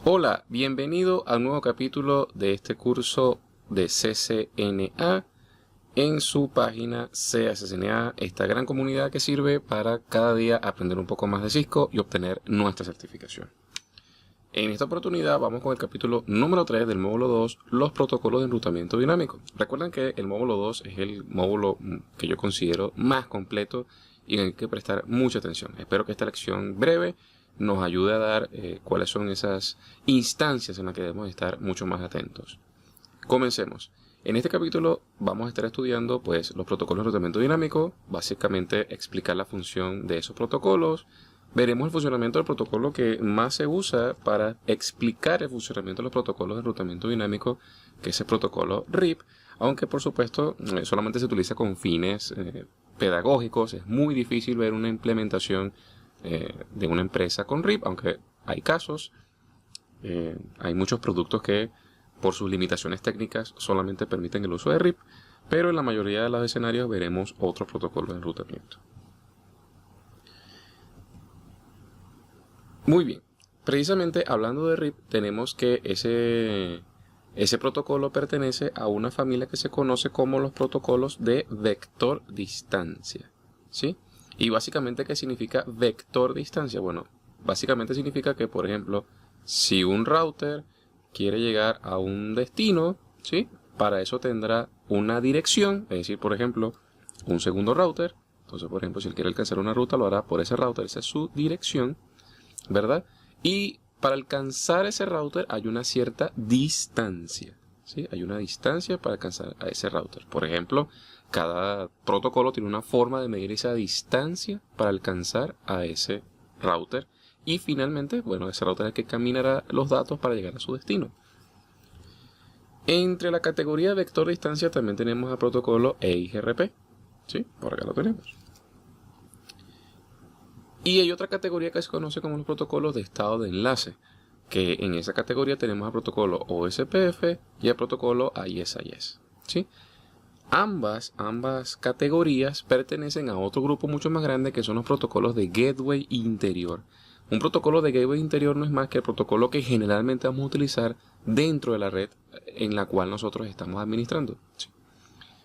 Hola, bienvenido al nuevo capítulo de este curso de CCNA en su página CCNA, esta gran comunidad que sirve para cada día aprender un poco más de Cisco y obtener nuestra certificación. En esta oportunidad vamos con el capítulo número 3 del módulo 2, los protocolos de enrutamiento dinámico. Recuerden que el módulo 2 es el módulo que yo considero más completo y en el que prestar mucha atención. Espero que esta lección breve nos ayude a dar cuáles son esas instancias en las que debemos estar mucho más atentos. Comencemos. En este capítulo vamos a estar estudiando pues, los protocolos de enrutamiento dinámico, básicamente explicar la función de esos protocolos. Veremos el funcionamiento del protocolo que más se usa para explicar el funcionamiento de los protocolos de enrutamiento dinámico, que es el protocolo RIP, aunque por supuesto solamente se utiliza con fines pedagógicos. Es muy difícil ver una implementación de una empresa con RIP, aunque hay casos. Hay muchos productos que por sus limitaciones técnicas solamente permiten el uso de RIP, pero en la mayoría de los escenarios veremos otros protocolos de enrutamiento. Muy bien, precisamente hablando de RIP, tenemos que ese protocolo pertenece a una familia que se conoce como los protocolos de vector distancia, ¿sí? Y básicamente, ¿qué significa vector distancia? Bueno, básicamente significa que, por ejemplo, si un router quiere llegar a un destino, ¿sí? Para eso tendrá una dirección, es decir, por ejemplo, un segundo router. Entonces, por ejemplo, si él quiere alcanzar una ruta, lo hará por ese router, esa es su dirección, ¿verdad? Y para alcanzar ese router hay una cierta distancia, ¿sí? Hay una distancia para alcanzar a ese router. Por ejemplo, cada protocolo tiene una forma de medir esa distancia para alcanzar a ese router. Y finalmente, bueno, ese router es el que caminará los datos para llegar a su destino. Entre la categoría de vector de distancia también tenemos el protocolo EIGRP, ¿sí? Por acá lo tenemos. Y hay otra categoría que se conoce como los protocolos de estado de enlace, que en esa categoría tenemos el protocolo OSPF y el protocolo AES-IS, ¿sí? Ambas categorías pertenecen a otro grupo mucho más grande, que son los protocolos de gateway interior. Un protocolo de gateway interior no es más que el protocolo que generalmente vamos a utilizar dentro de la red en la cual nosotros estamos administrando, ¿sí?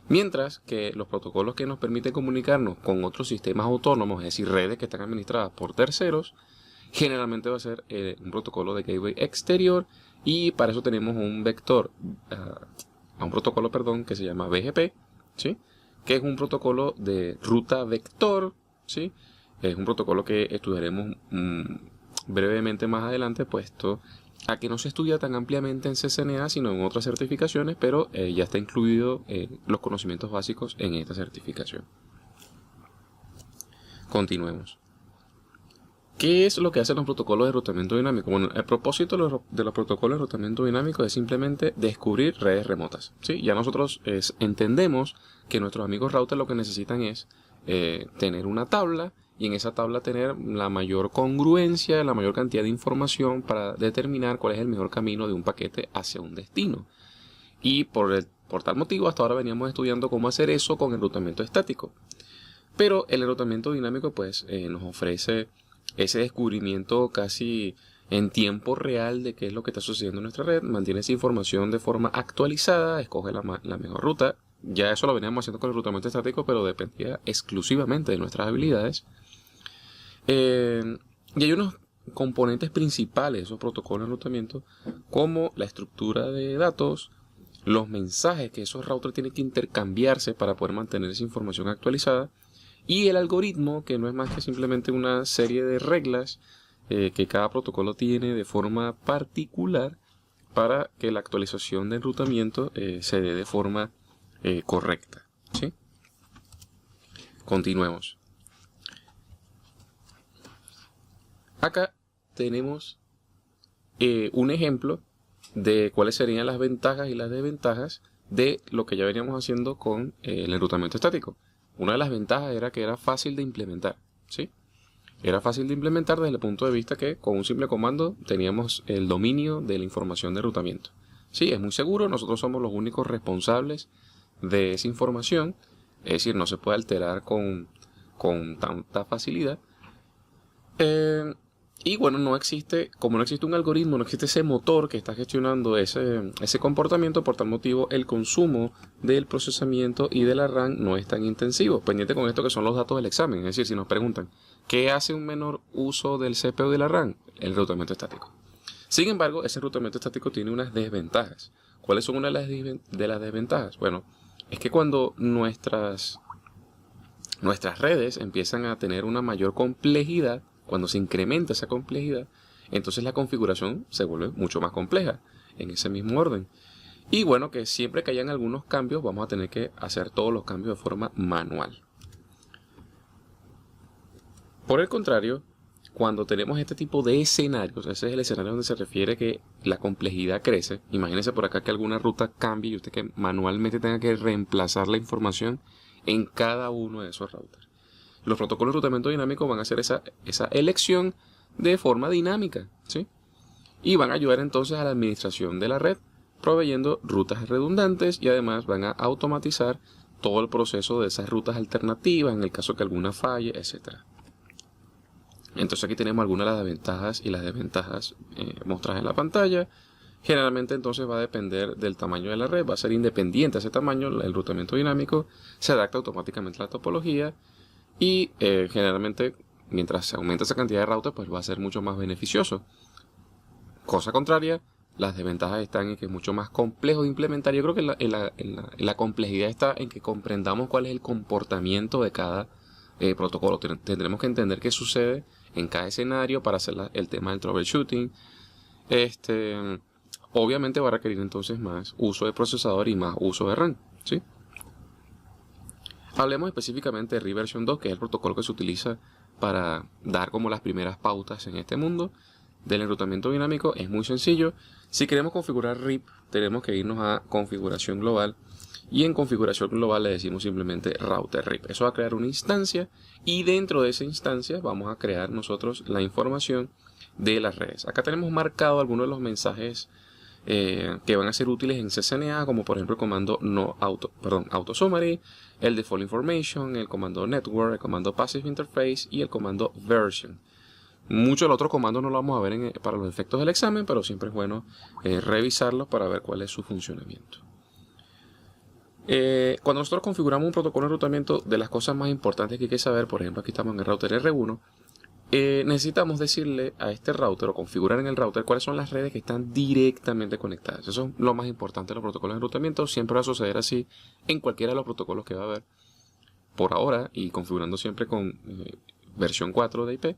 Mientras que los protocolos que nos permiten comunicarnos con otros sistemas autónomos, es decir, redes que están administradas por terceros, generalmente va a ser un protocolo de gateway exterior, y para eso tenemos un protocolo que se llama BGP, ¿sí? Que es un protocolo de ruta vector, ¿sí? Es un protocolo que estudiaremos brevemente más adelante, puesto a que no se estudia tan ampliamente en CCNA, sino en otras certificaciones, pero ya está incluido los conocimientos básicos en esta certificación. Continuemos. ¿Qué es lo que hacen los protocolos de enrutamiento dinámico? Bueno, el propósito de los protocolos de enrutamiento dinámico es simplemente descubrir redes remotas, ¿sí? Ya nosotros entendemos que nuestros amigos routers lo que necesitan es tener una tabla, y en esa tabla tener la mayor congruencia, la mayor cantidad de información para determinar cuál es el mejor camino de un paquete hacia un destino. Y por tal motivo hasta ahora veníamos estudiando cómo hacer eso con enrutamiento estático. Pero el enrutamiento dinámico pues nos ofrece ese descubrimiento casi en tiempo real de qué es lo que está sucediendo en nuestra red, mantiene esa información de forma actualizada, escoge la mejor ruta. Ya eso lo veníamos haciendo con el enrutamiento estático, pero dependía exclusivamente de nuestras habilidades. Y hay unos componentes principales de esos protocolos de enrutamiento, como la estructura de datos, los mensajes que esos routers tienen que intercambiarse para poder mantener esa información actualizada, y el algoritmo, que no es más que simplemente una serie de reglas que cada protocolo tiene de forma particular para que la actualización de enrutamiento se dé de forma correcta, ¿sí? Continuemos. Acá tenemos un ejemplo de cuáles serían las ventajas y las desventajas de lo que ya veníamos haciendo con el enrutamiento estático. Una de las ventajas era que era fácil de implementar, ¿sí? Era fácil de implementar desde el punto de vista que con un simple comando teníamos el dominio de la información de enrutamiento. Sí, es muy seguro, nosotros somos los únicos responsables de esa información, es decir, no se puede alterar con tanta facilidad. Y bueno, como no existe un algoritmo, no existe ese motor que está gestionando ese comportamiento, por tal motivo el consumo del procesamiento y de la RAM no es tan intensivo. Pendiente con esto que son los datos del examen. Es decir, si nos preguntan, ¿qué hace un menor uso del CPU y de la RAM? El enrutamiento estático. Sin embargo, ese enrutamiento estático tiene unas desventajas. ¿Cuáles son una de las desventajas? Bueno, es que cuando nuestras redes empiezan a tener una mayor complejidad, cuando se incrementa esa complejidad, entonces la configuración se vuelve mucho más compleja en ese mismo orden. Y bueno, que siempre que hayan algunos cambios, vamos a tener que hacer todos los cambios de forma manual. Por el contrario, cuando tenemos este tipo de escenarios, ese es el escenario donde se refiere que la complejidad crece. Imagínense por acá que alguna ruta cambie y usted que manualmente tenga que reemplazar la información en cada uno de esos routers. Los protocolos de enrutamiento dinámico van a hacer esa elección de forma dinámica, ¿sí? Y van a ayudar entonces a la administración de la red, proveyendo rutas redundantes y además van a automatizar todo el proceso de esas rutas alternativas en el caso que alguna falle, etc. Entonces aquí tenemos algunas de las ventajas y las desventajas mostradas en la pantalla. Generalmente entonces va a depender del tamaño de la red, va a ser independiente a ese tamaño, el enrutamiento dinámico se adapta automáticamente a la topología y generalmente mientras se aumenta esa cantidad de routers pues va a ser mucho más beneficioso. Cosa contraria, las desventajas están en que es mucho más complejo de implementar. Yo creo que la complejidad está en que comprendamos cuál es el comportamiento de cada protocolo. Tendremos que entender qué sucede en cada escenario para hacer el tema del troubleshooting. Obviamente va a requerir entonces más uso de procesador y más uso de RAM, ¿sí? Hablemos específicamente de RIP version 2, que es el protocolo que se utiliza para dar como las primeras pautas en este mundo del enrutamiento dinámico. Es muy sencillo. Si queremos configurar RIP, tenemos que irnos a configuración global. Y en configuración global le decimos simplemente router RIP. Eso va a crear una instancia y dentro de esa instancia vamos a crear nosotros la información de las redes. Acá tenemos marcado algunos de los mensajes que van a ser útiles en CCNA, como por ejemplo el comando auto summary, el default information, el comando network, el comando passive interface y el comando version. Muchos de los otros comandos no lo vamos a ver para los efectos del examen, pero siempre es bueno revisarlos para ver cuál es su funcionamiento. Cuando nosotros configuramos un protocolo de enrutamiento, de las cosas más importantes que hay que saber, por ejemplo aquí estamos en el router R1, necesitamos decirle a este router o configurar en el router cuáles son las redes que están directamente conectadas. Eso es lo más importante de los protocolos de enrutamiento. Siempre va a suceder así en cualquiera de los protocolos que va a haber por ahora y configurando siempre con versión 4 de IP.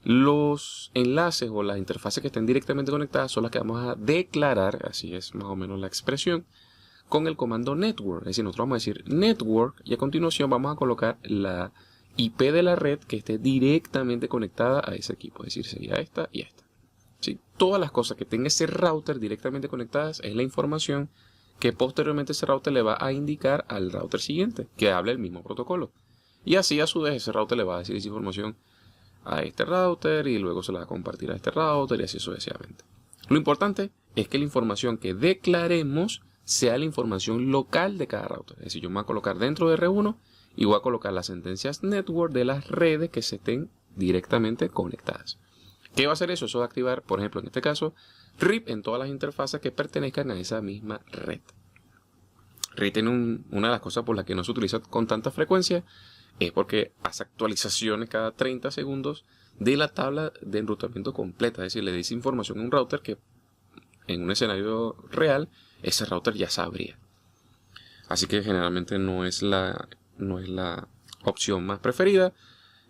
Los enlaces o las interfaces que estén directamente conectadas son las que vamos a declarar, así es más o menos la expresión, con el comando network. Es decir, nosotros vamos a decir network y a continuación vamos a colocar la IP de la red que esté directamente conectada a ese equipo. Es decir, sería esta y esta. ¿Sí? Todas las cosas que tenga ese router directamente conectadas es la información que posteriormente ese router le va a indicar al router siguiente, que hable el mismo protocolo. Y así a su vez ese router le va a decir esa información a este router y luego se la va a compartir a este router y así sucesivamente. Lo importante es que la información que declaremos sea la información local de cada router. Es decir, yo me voy a colocar dentro de R1 y voy a colocar las sentencias network de las redes que se estén directamente conectadas. ¿Qué va a hacer eso? Eso va a activar, por ejemplo, en este caso, RIP en todas las interfaces que pertenezcan a esa misma red. RIP tiene una de las cosas por las que no se utiliza con tanta frecuencia es porque hace actualizaciones cada 30 segundos de la tabla de enrutamiento completa. Es decir, le dice información a un router que en un escenario real ese router ya sabría. Así que generalmente no es la opción más preferida.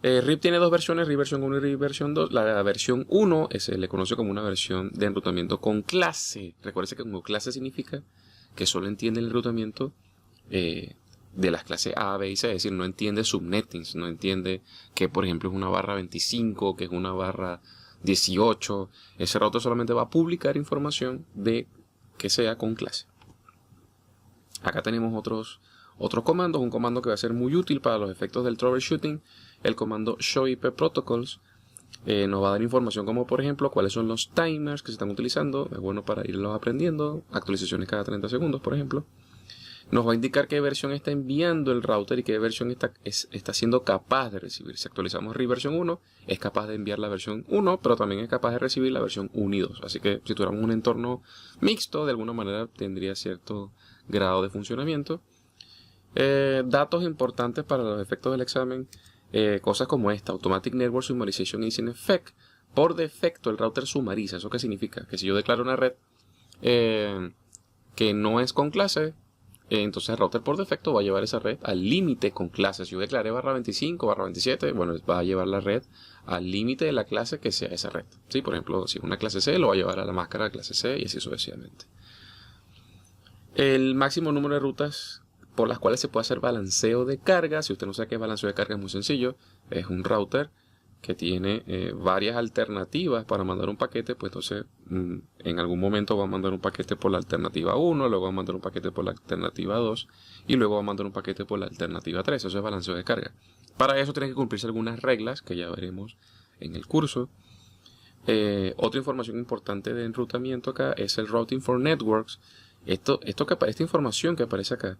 RIP tiene dos versiones, RIP version 1 y RIP version 2. La versión 1 se le conoce como una versión de enrutamiento con clase. Recuerden que como clase significa que solo entiende el enrutamiento de las clases A, B y C. Es decir, no entiende subnettings, no entiende que por ejemplo es una barra 25, que es una barra 18. Ese router solamente va a publicar información de que sea con clase. Acá tenemos otros comandos. Un comando que va a ser muy útil para los efectos del troubleshooting. El comando show IP protocols nos va a dar información como por ejemplo cuáles son los timers que se están utilizando. Es bueno para irlos aprendiendo. Actualizaciones cada 30 segundos por ejemplo. nos va a indicar qué versión está enviando el router y qué versión está siendo capaz de recibir. Si actualizamos RIP versión 1, es capaz de enviar la versión 1, pero también es capaz de recibir la versión 1 y 2. Así que si tuviéramos un entorno mixto, de alguna manera tendría cierto grado de funcionamiento. Datos importantes para los efectos del examen, cosas como esta: Automatic Network Summarization is in effect. Por defecto el router sumariza. ¿Eso qué significa? Que si yo declaro una red que no es con clase, entonces el router por defecto va a llevar esa red al límite con clase. Si yo declaré barra 25, barra 27, bueno, va a llevar la red al límite de la clase que sea esa red. ¿Sí? Por ejemplo, si es una clase C, lo va a llevar a la máscara de clase C y así sucesivamente. El máximo número de rutas por las cuales se puede hacer balanceo de carga. Si usted no sabe qué es balanceo de carga, es muy sencillo. Es un router que tiene varias alternativas para mandar un paquete, pues entonces en algún momento va a mandar un paquete por la alternativa 1, luego va a mandar un paquete por la alternativa 2 y luego va a mandar un paquete por la alternativa 3. Eso es balanceo de carga. Para eso tiene que cumplirse algunas reglas que ya veremos en el curso. Otra información importante de enrutamiento acá es el Routing for Networks. Esta información que aparece acá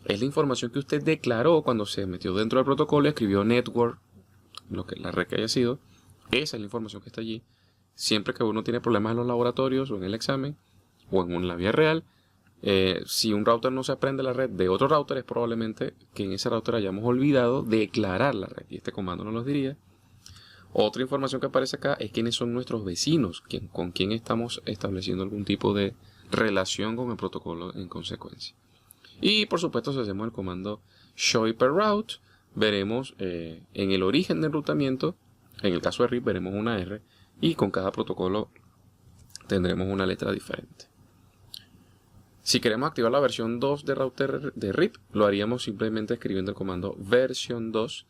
es la información que usted declaró cuando se metió dentro del protocolo y escribió network, la red que haya sido. Esa es la información que está allí. Siempre que uno tiene problemas en los laboratorios o en el examen o en la vida real, si un router no se aprende la red de otro router, es probablemente que en ese router hayamos olvidado declarar la red y este comando nos lo diría. Otra información que aparece acá es quiénes son nuestros vecinos, con quién estamos estableciendo algún tipo de relación con el protocolo en consecuencia. Y por supuesto, si hacemos el comando show per route, veremos en el origen del enrutamiento, en el caso de RIP veremos una R y con cada protocolo tendremos una letra diferente. Si queremos activar la versión 2 de router de RIP, lo haríamos simplemente escribiendo el comando version 2.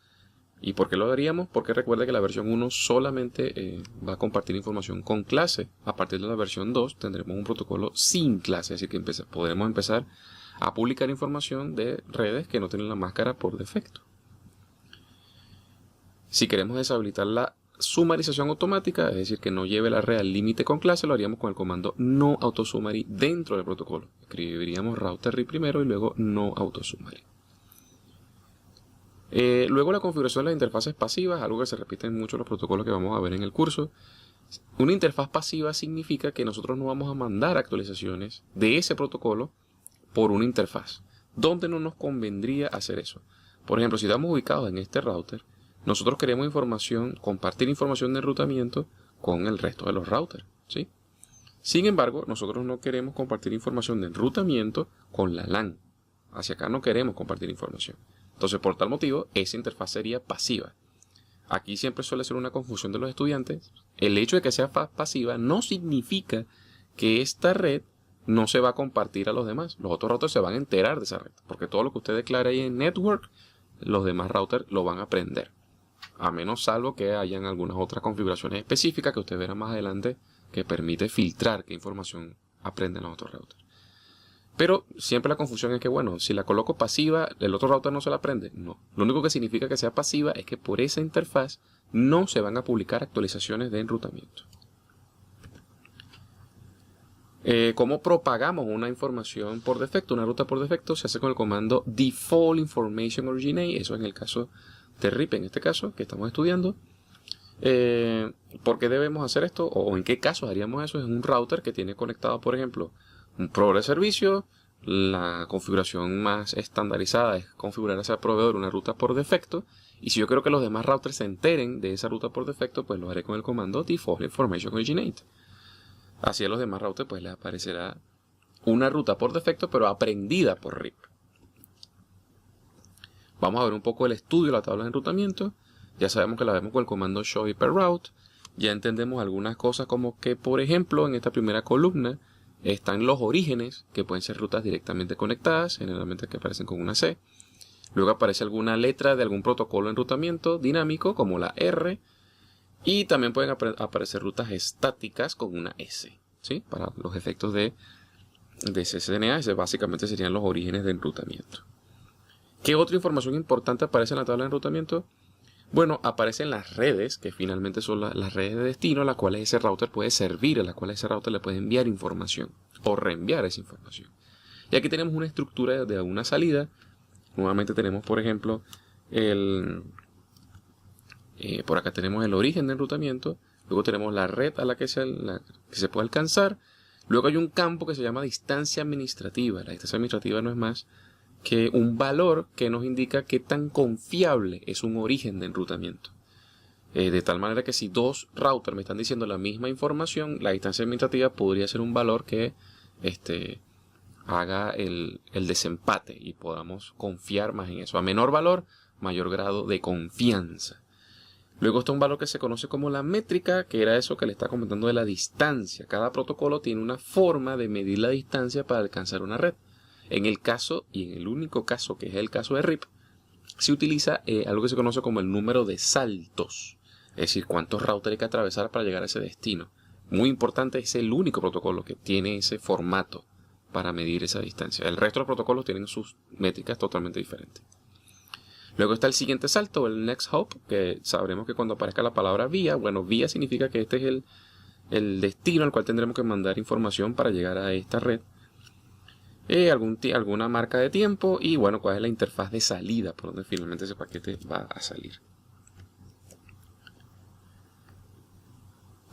¿Y por qué lo haríamos? Porque recuerde que la versión 1 solamente va a compartir información con clase. A partir de la versión 2 tendremos un protocolo sin clase, así que podremos empezar a publicar información de redes que no tienen la máscara por defecto. Si queremos deshabilitar la sumarización automática, es decir, que no lleve la red al límite con clase, lo haríamos con el comando no autosummary dentro del protocolo. Escribiríamos router RIP primero y luego no autosummary. Luego la configuración de las interfaces pasivas, algo que se repite en muchos de los protocolos que vamos a ver en el curso. Una interfaz pasiva significa que nosotros no vamos a mandar actualizaciones de ese protocolo por una interfaz. ¿Dónde no nos convendría hacer eso? Por ejemplo, si estamos ubicados en este router, nosotros queremos compartir información de enrutamiento con el resto de los routers, ¿sí? Sin embargo, nosotros no queremos compartir información de enrutamiento con la LAN. Hacia acá no queremos compartir información. Entonces, por tal motivo, esa interfaz sería pasiva. Aquí siempre suele ser una confusión de los estudiantes. El hecho de que sea pasiva no significa que esta red no se va a compartir a los demás. Los otros routers se van a enterar de esa red, porque todo lo que usted declare ahí en network, los demás routers lo van a aprender. A menos salvo que hayan algunas otras configuraciones específicas que usted verá más adelante que permite filtrar qué información aprenden los otros routers. Pero siempre la confusión es que, bueno, si la coloco pasiva, el otro router no se la aprende. No. Lo único que significa que sea pasiva es que por esa interfaz no se van a publicar actualizaciones de enrutamiento. ¿Cómo propagamos una información por defecto? Una ruta por defecto se hace con el comando default information originate. Eso en el caso de RIP, en este caso, que estamos estudiando. ¿Por qué debemos hacer esto? ¿O en qué casos haríamos eso? Es un router que tiene conectado, por ejemplo, un proveedor de servicio. La configuración más estandarizada es configurar a ese proveedor una ruta por defecto. Y si yo quiero que los demás routers se enteren de esa ruta por defecto, pues lo haré con el comando default information originate. Así a los demás routers pues les aparecerá una ruta por defecto, pero aprendida por RIP. Vamos a ver un poco el estudio de la tabla de enrutamiento. Ya sabemos que la vemos con el comando show per route. Ya entendemos algunas cosas como que, por ejemplo, en esta primera columna están los orígenes, que pueden ser rutas directamente conectadas, generalmente que aparecen con una C. Luego aparece alguna letra de algún protocolo de enrutamiento dinámico, como la R. Y también pueden aparecer rutas estáticas con una S, ¿sí? Para los efectos de CCNA, ese básicamente serían los orígenes de enrutamiento. ¿Qué otra información importante aparece en la tabla de enrutamiento? Bueno, aparecen las redes, que finalmente son las redes de destino a las cuales ese router puede servir, a las cuales ese router le puede enviar información o reenviar esa información. Y aquí tenemos una estructura de una salida. Nuevamente tenemos, por ejemplo, por acá tenemos el origen del enrutamiento. Luego tenemos la red a la que se puede alcanzar. Luego hay un campo que se llama distancia administrativa. La distancia administrativa no es más que un valor que nos indica qué tan confiable es un origen de enrutamiento. De tal manera que si dos routers me están diciendo la misma información, la distancia administrativa podría ser un valor que haga el desempate y podamos confiar más en eso. A menor valor, mayor grado de confianza. Luego está un valor que se conoce como la métrica, que era eso que le está comentando de la distancia. Cada protocolo tiene una forma de medir la distancia para alcanzar una red. En el caso, y en el único caso que es el caso de RIP, se utiliza algo que se conoce como el número de saltos. Es decir, cuántos routers hay que atravesar para llegar a ese destino. Muy importante, es el único protocolo que tiene ese formato para medir esa distancia. El resto de los protocolos tienen sus métricas totalmente diferentes. Luego está el siguiente salto, el next hop, que sabremos que cuando aparezca la palabra vía, bueno, vía significa que este es el destino al cual tendremos que mandar información para llegar a esta red. Alguna marca de tiempo y bueno, cuál es la interfaz de salida por donde finalmente ese paquete va a salir.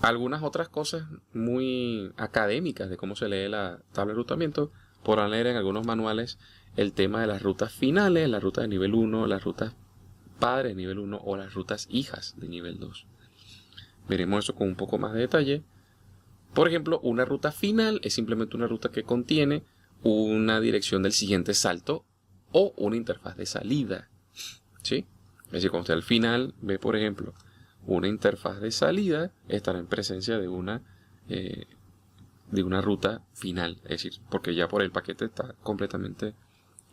Algunas otras cosas muy académicas de cómo se lee la tabla de enrutamiento podrán leer en algunos manuales el tema de las rutas finales, las rutas de nivel 1, las rutas padres de nivel 1 o las rutas hijas de nivel 2. Veremos eso con un poco más de detalle. Por ejemplo, una ruta final es simplemente una ruta que contiene una dirección del siguiente salto o una interfaz de salida. ¿Sí? Es decir, cuando usted al final ve, por ejemplo, una interfaz de salida, estará en presencia de una ruta final. Es decir, porque ya por el paquete está completamente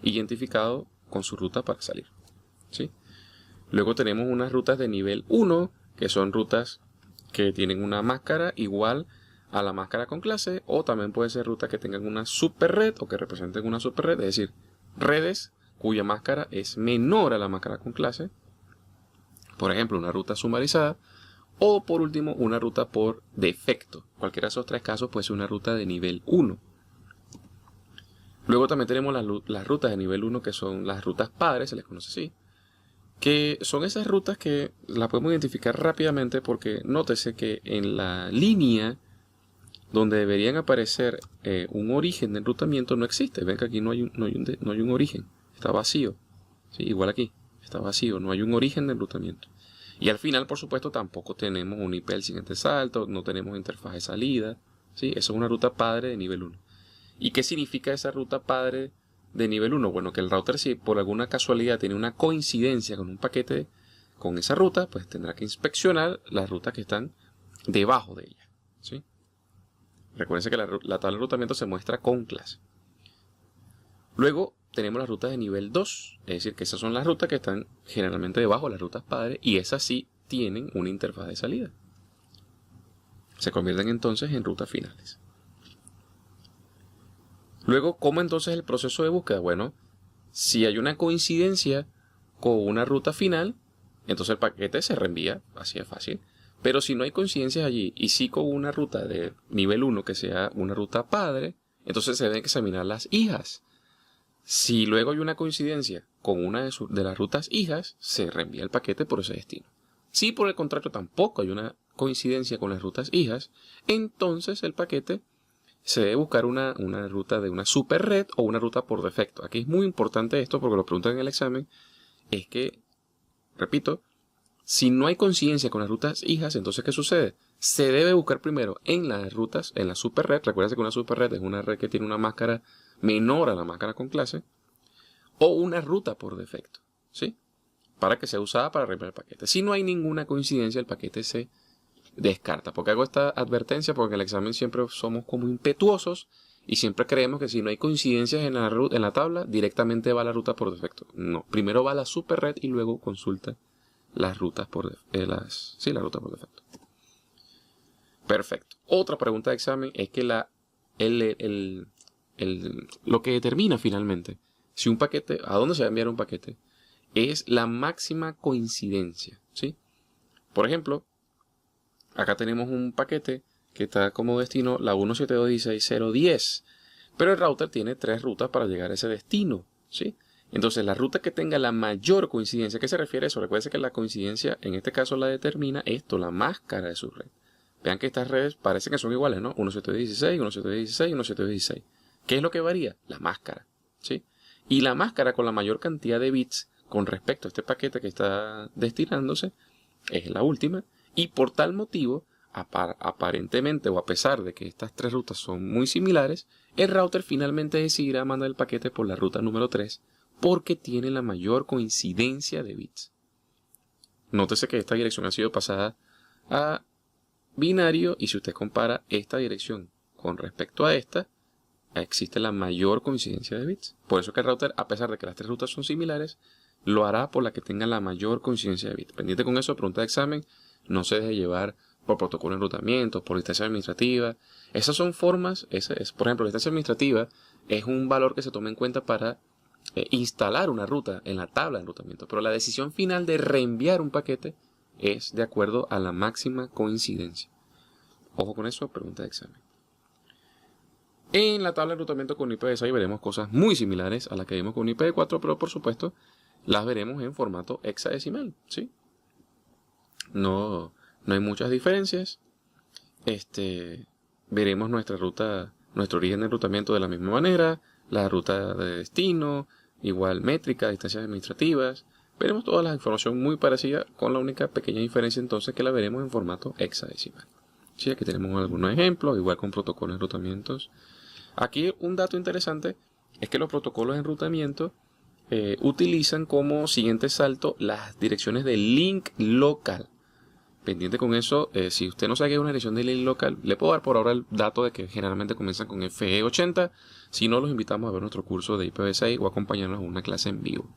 identificado con su ruta para salir. ¿Sí? Luego tenemos unas rutas de nivel 1, que son rutas que tienen una máscara igual a la máscara con clase, o también puede ser rutas que tengan una super red o que representen una super red, es decir, redes cuya máscara es menor a la máscara con clase. Por ejemplo, una ruta sumarizada, o por último, una ruta por defecto. Cualquiera de esos tres casos puede ser una ruta de nivel 1. Luego también tenemos las rutas de nivel 1, que son las rutas padres, se les conoce así, que son esas rutas que las podemos identificar rápidamente porque nótese que en la línea donde deberían aparecer un origen de enrutamiento no existe. Ven que aquí no hay un origen, está vacío. ¿Sí? Igual aquí, está vacío, no hay un origen de enrutamiento. Y al final, por supuesto, tampoco tenemos un IP al siguiente salto, no tenemos interfaz de salida. ¿Sí? Eso es una ruta padre de nivel 1. ¿Y qué significa esa ruta padre de nivel 1? Bueno, que el router, si por alguna casualidad tiene una coincidencia con un paquete con esa ruta, pues tendrá que inspeccionar las rutas que están debajo de ella. ¿Sí? Recuerden que la tabla de enrutamiento se muestra con clase. Luego tenemos las rutas de nivel 2, es decir, que esas son las rutas que están generalmente debajo de las rutas padres y esas sí tienen una interfaz de salida. Se convierten entonces en rutas finales. Luego, ¿cómo entonces el proceso de búsqueda? Bueno, si hay una coincidencia con una ruta final, entonces el paquete se reenvía, así de fácil. Pero si no hay coincidencias allí y sí con una ruta de nivel 1 que sea una ruta padre, entonces se deben examinar las hijas. Si luego hay una coincidencia con una de las rutas hijas, se reenvía el paquete por ese destino. Si por el contrario tampoco hay una coincidencia con las rutas hijas, entonces el paquete se debe buscar una ruta de una super red o una ruta por defecto. Aquí es muy importante esto porque lo preguntan en el examen. Es que, repito, si no hay coincidencia con las rutas hijas, entonces ¿qué sucede? Se debe buscar primero en las rutas, en la super red. Recuerden que una super red es una red que tiene una máscara menor a la máscara con clase. O una ruta por defecto. ¿Sí? Para que sea usada para reenviar el paquete. Si no hay ninguna coincidencia, el paquete se descarta. ¿Por qué hago esta advertencia? Porque en el examen siempre somos como impetuosos y siempre creemos que si no hay coincidencias en la tabla, directamente va la ruta por defecto. No, primero va la super red y luego consulta las rutas por la ruta por defecto. Perfecto. Otra pregunta de examen es que lo que determina finalmente si un paquete, a dónde se va a enviar un paquete, es la máxima coincidencia. ¿Sí? Por ejemplo, acá tenemos un paquete que está como destino la 172.16.0.10. Pero el router tiene 3 rutas para llegar a ese destino, ¿sí? Entonces, la ruta que tenga la mayor coincidencia, ¿a qué se refiere eso? Recuerden que la coincidencia, en este caso, la determina esto, la máscara de su red. Vean que estas redes parecen que son iguales, ¿no? 172.16, 172.16, 172.16. ¿Qué es lo que varía? La máscara, ¿sí? Y la máscara con la mayor cantidad de bits con respecto a este paquete que está destinándose es la última. Y por tal motivo, aparentemente o a pesar de que estas 3 rutas son muy similares, el router finalmente decidirá mandar el paquete por la ruta número 3 porque tiene la mayor coincidencia de bits. Nótese que esta dirección ha sido pasada a binario y si usted compara esta dirección con respecto a esta, existe la mayor coincidencia de bits. Por eso que el router, a pesar de que las 3 rutas son similares, lo hará por la que tenga la mayor coincidencia de bits. Pendiente con eso, pregunta de examen, no se deje llevar por protocolo de enrutamiento, por distancia administrativa. Esas son formas, por ejemplo, la distancia administrativa es un valor que se toma en cuenta para instalar una ruta en la tabla de enrutamiento, pero la decisión final de reenviar un paquete es de acuerdo a la máxima coincidencia. Ojo con eso, pregunta de examen. En la tabla de enrutamiento con IPv6 veremos cosas muy similares a las que vimos con IPv4, pero por supuesto las veremos en formato hexadecimal, ¿sí? No hay muchas diferencias. Veremos nuestra ruta, nuestro origen de enrutamiento de la misma manera, la ruta de destino, igual métrica, distancias administrativas. Veremos toda la información muy parecida, con la única pequeña diferencia entonces que la veremos en formato hexadecimal. Sí, aquí tenemos algunos ejemplos, igual con protocolos de enrutamientos. Aquí un dato interesante es que los protocolos de enrutamiento utilizan como siguiente salto las direcciones de link local. Pendiente con eso, si usted no sabe qué es una dirección de link local, le puedo dar por ahora el dato de que generalmente comienzan con FE80. Si no, los invitamos a ver nuestro curso de IPv6 o acompañarnos a una clase en vivo.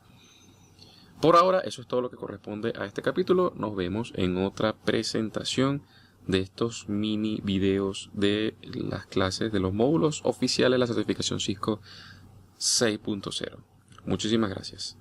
Por ahora, eso es todo lo que corresponde a este capítulo. Nos vemos en otra presentación de estos mini videos de las clases de los módulos oficiales de la certificación Cisco 6.0. Muchísimas gracias.